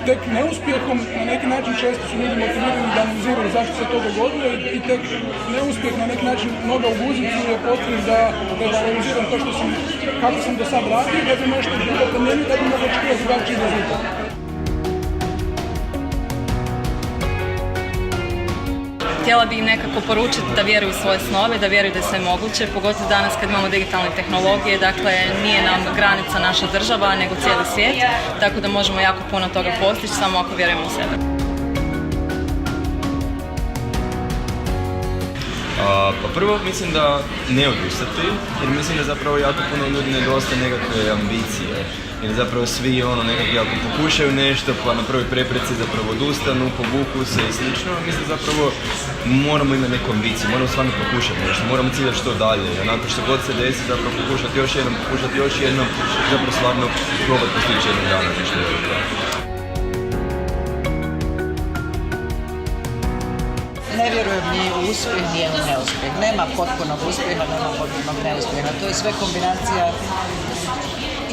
Tek neuspjehom na neki način često su ljudi motivirani da analiziraju zašto se to dogodilo i tek neuspjeh na neki način noga u guzicu je potrebno da valoriziram to što sam, kako sam do sad radio, da bi nešto drugo promijenio, da bi mogo očekivati drugačiji rezultat. Htjela bih im nekako poručiti da vjeruju u svoje snove, da vjeruju da je sve moguće, pogotovo danas kad imamo digitalne tehnologije, dakle nije nam granica naša država nego cijeli svijet, tako da možemo jako puno toga postići samo ako vjerujemo u sebe. Pa prvo mislim da ne odustati, jer mislim da zapravo jako puno ljudi nedostaje nekakve ambicije. Jer zapravo svi nekakvi ako pokušaju nešto pa na prvoj prepreci zapravo odustanu, povuku se i slično. Mislim zapravo moramo imati neku ambiciju, moramo stvarno pokušati nešto, moramo ciljati što dalje. Nakon što god se desi zapravo pokušati još jednom, zapravo stvarno probati postići jednog dana nešto veliko. Ne vjerujem ni u uspjeh, ni u neuspjeh. Nema potpunog uspjeha, nema potpunog neuspjeha. To je sve kombinacija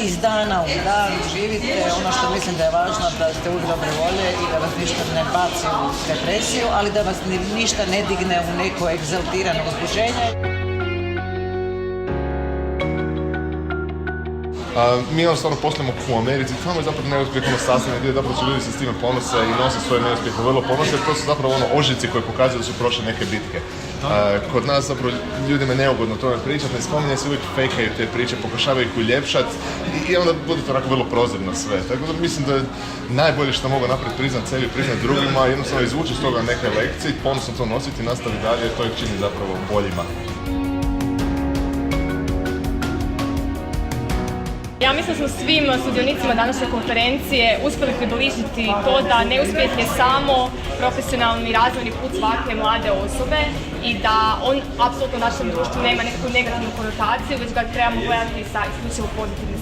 iz dana u dan. Živite ono što mislim da je važno, da ste uvijek dobre volje i da vas ništa ne baci u depresiju, ali da vas ništa ne digne u neko egzaltirano uzbuđenje. Mi jednostavno poslujemo u Americi, tamo je zapravo neuspjeh sastavni dio, zapravo su ljudi se s time ponose i nose svoje neuspjehe vrlo ponose, to su zapravo ožici koji pokazuju da su prošle neke bitke. Kod nas zapravo ljudima je neugodno o tome pričati, ne spominje se, uvijek fejkaju te priče, pokušavaju ih uljepšati i onda bude to onako vrlo prozirno sve. Tako da mislim da je najbolje što mogu napraviti priznat sebi, priznat drugima, jednostavno izvući iz toga neke lekcije, ponosno to nositi i nastaviti dalje, to ih čini zapravo boljima. Ja mislim da smo svim sudionicima današnje konferencije uspjeli približiti to da neuspjeh je samo profesionalni razvojni put svake mlade osobe i da on apsolutno u našem društvu nema nekakvu negativnu konotaciju, već ga trebamo gledati sa isključivo pozitivnim